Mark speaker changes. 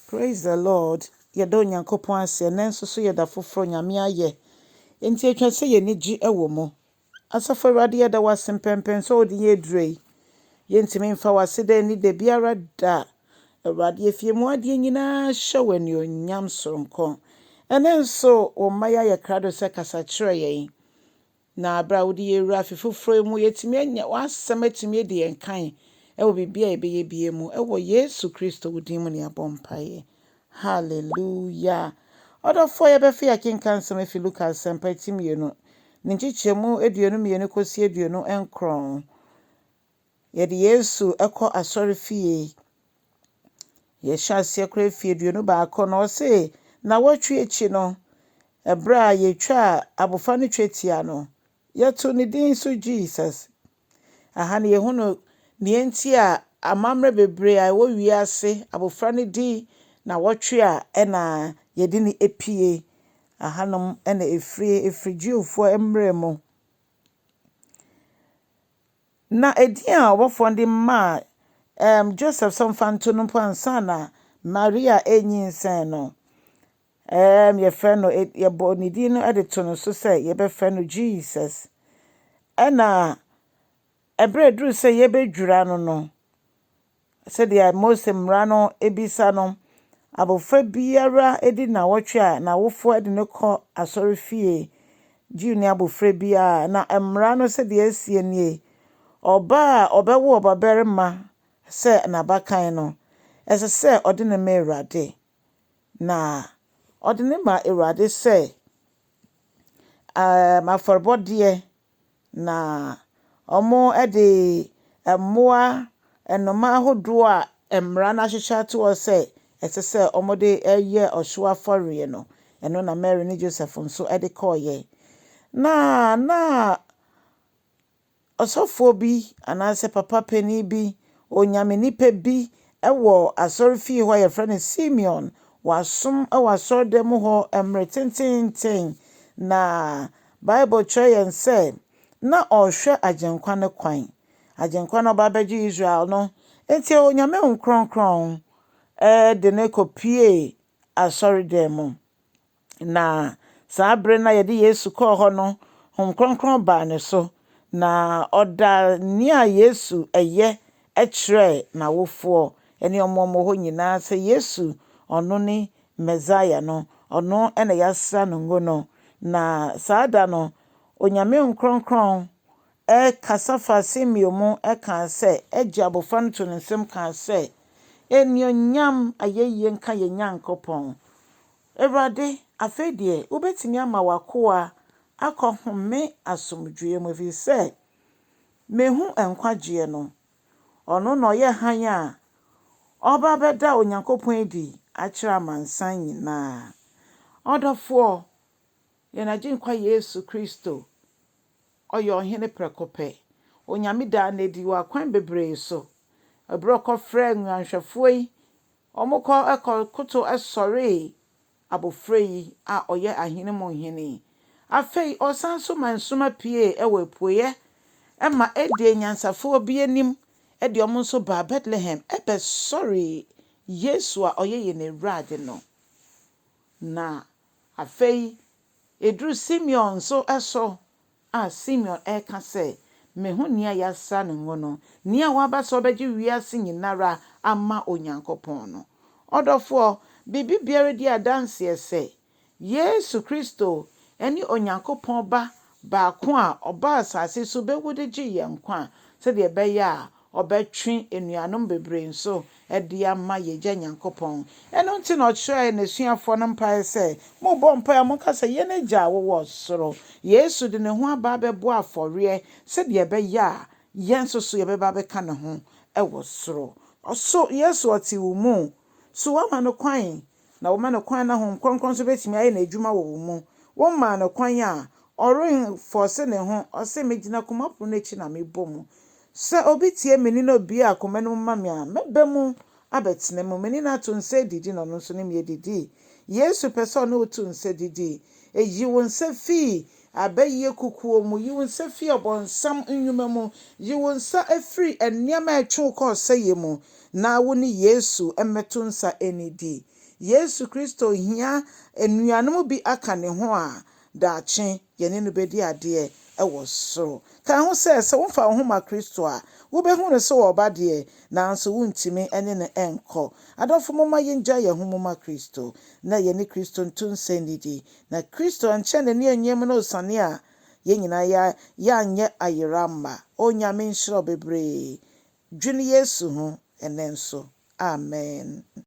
Speaker 1: Praise the Lord. Yɛda Onyankopɔn ase nanso so yɛda foforo Nyame ayɛ. Enti atwa sɛ yɛni gye wɔ mu. Asafo Awurade yɛda wase mpɛmpɛn sɛ wode yɛ adurei. Yɛntimi mfa wase da ni da biara da. Awurade efie mu adeɛ nyinaa hyɛ wɔ anuonyam soronko. Ɛne nso wo mma yɛ krado sɛ kasa kyerɛ yɛn. Na abra wode yɛwura afe foforo mu yɛtimi anya wasɛm atimi adi yɛn kan. Ɛwɔ bibia yɛbɛyɛ bie mu. Ɛwɔ Yesu Kristo wo din mu ne abɔ mpaeɛ. Hallelujah. Ɔdɔfoɔ yɛbɛfa yɛkenka nsɛm afi Luka asɛmpa ti mmienu. Ne nkyekyɛmu aduonu mmienu kɔsi aduonu nkron. Yɛde Yesu ɛkɔ asɔre fie. Yɛhyɛ aseɛ kora fie aduonu baako na ɔse na wɔtwe akyi no. Ɛberɛ a yɛtwa abɔfra no twa tia no. Yɛto ne din so Jesus. Aha ne yɛhu no nea nti a amammerɛ bebree a ɛwɔ wiase abɔfra no di na wɔtwe a ɛna yɛde ne epie. Ahanom ɛna efiri Jewfoɔ mmerɛ mu. Na edin a ɔbɔfoɔ de ma Joseph Somfanto no mpo ansa na Maria enyinsɛn no. Yɛfrɛ no yɛbɔ ne din no de to no so sɛ yɛbɛfrɛ no Jesus. Ɛna ɛberɛ duru sɛ yɛbɛdwira no no. Sɛdeɛ Mose mmara no ebisa no. Abɔfra biara edi na wɔtwe a na wofoɔ de no kɔ asɔre fie. Jiw ne abɔfra biara na mmara no sɛdeɛ asie nie. Ɔbaa a ɔbɛwo ɔbabarima sɛ n'abakan no. Ɛsɛ sɛ ɔde ne ma Awurade. Na ɔde ne ma Awurade sɛ afɔrebɔdeɛ na ɔmo de mmoa nnoma ahodoɔ a mmara no ahyehyɛ ato hɔ sɛ ɛsɛ sɛ ɔmo de ɛyɛ ɔhyew afɔre no. Ɛno na Mary ne Joseph nso de kɔɔyɛ. Na ɔsɔfoɔ bi anaasɛ papa panin bi onyame nipa bi ɛwɔ asɔre fie hɔ yɛfrɛ no Simeon. Wasom ɛwɔ asɔredan mu hɔ mmerɛ tententen. Na Bible kyerɛ yɛn sɛ na ɔrehwɛ agyenkwa no kwan. Agyenkwa no ɔba bɛgye Israel no. Enti onyame nkronkron de ne kɔpie asɔredan mu. Na saa bere na yɛde Yesu kɔɔ hɔ no, nkronkron baa ne so. Na ɔda nea Yesu ɛyɛ ɛkyerɛ n'awofoɔ ɛne ɔmo hɔ nyinaa sɛ Yesu ɔno ne Messiah no. Ɔno ɛna yɛasra no ngo no. Na saa da no, onyame nkronkron ɛkasa fa Simeon mu ɛka sɛ ɛgye abɔfra no to ne nsam ka sɛ enuonyam ayɛyie nka yɛn Nyankopɔn. Awurade afei deɛ wobɛtumi ama w'akoa akɔhome asomdwoe mu ɛfiri sɛ mehu nkwagyeɛ no. Ɔno na ɔyɛ hann a ɔba bɛda Onyankopɔn adi akyerɛ amansan nyinaa. Ɔdɔfoɔ yɛn agyenkwa Yesu Kristo ɔyɛ ɔhene prɛko pɛ. Onyame daa n'adi wɔ akwan bebree so. Ɛberɛ ɔkɔfrɛ nguanhwɛfoɔ yi ɔmo koto ɛsɔre abɔfra yi a ɔyɛ ahene mu hene. Afei ɔsan so ma nsoma pie ɛwɔ apueɛ ɛma ɛde nyansafoɔ bi anim ɛde ɔmo nso baa Bethlehem ɛbɛsɔre Yesu a ɔyɛ yɛn Awurade no. Na afei eduru Simeon nso ɛso a Simeon ɛka sɛ mehu nea yɛasra ne ngo no. Nea waba sɛ ɔbɛgye wiase nyinara ama Onyankopɔn no. Ɔdɔfoɔ bibi biara di adanseɛ sɛ Yesu Kristo ɛne Onyankopɔn ba baako a ɔba asase so bɛwu de gye yɛn nkwa sɛdeɛ ɛbɛyɛ a ɔbɛtwe enuanom bebree nso ɛde ama yɛgya Nyankopɔn. Ɛno nti na ɔkyerɛ n'asuafoɔ no mpae sɛ mobɔ mpae a monka sɛ yɛn Agya a wowɔ soro. Yesu de ne ho aba bɛbɔ afɔreɛ sɛdeɛ ɛbɛyɛ a yɛn nso so yɛbɛba bɛka ne ho ɛwɔ soro. Ɔso Yesu ɔte wo mu. So wama no kwan na wama no kwan na Honhom Kronkron nso bɛtumi ayɛ n'adwuma wɔ wo mu. Woma no kwan a ɔremfɔse ne ho ɔsɛ megyina koma pono no akyi na mebɔ mu. Sɛ obi tie me ni na obi akoma no ma me a mɛbɛ mu abɛtena mu. Meni na to nsa didi na ɔno nso ne me didi. Yesu pɛ sɛ ɔno to nsa didi. Eyi wo nsa fii abɛyie kukuo mu, yi wo nsa fi ɔbɔnsam nnwuma mu, yi wo nsa afiri nneɛma a ɛtwe wo kɔ ɔsɛeɛ mu, na wo ne Yesu mmɛto nsa anidi. Yesu Kristo hia nnuanom bi aka ne ho a daakye yɛne no bɛdi adeɛ ɛwɔ soro. Ka ho sɛ womfa wo ho ma Kristo a, wobɛhu no sɛ wɔba deɛ, nanso wontumi ne no ɛnkɔ. Adɔfo, momma yɛngya yɛn ho moma Kristo, na yɛne Kristo nto nsa nnidi. Na Kristo ankyɛ n'ani anyam na osiane a, yɛn nyinaa yɛanyɛ ayera Onyame nhyira wo bebree. Dwene Yesu ho ɛnnɛ nso. Amen.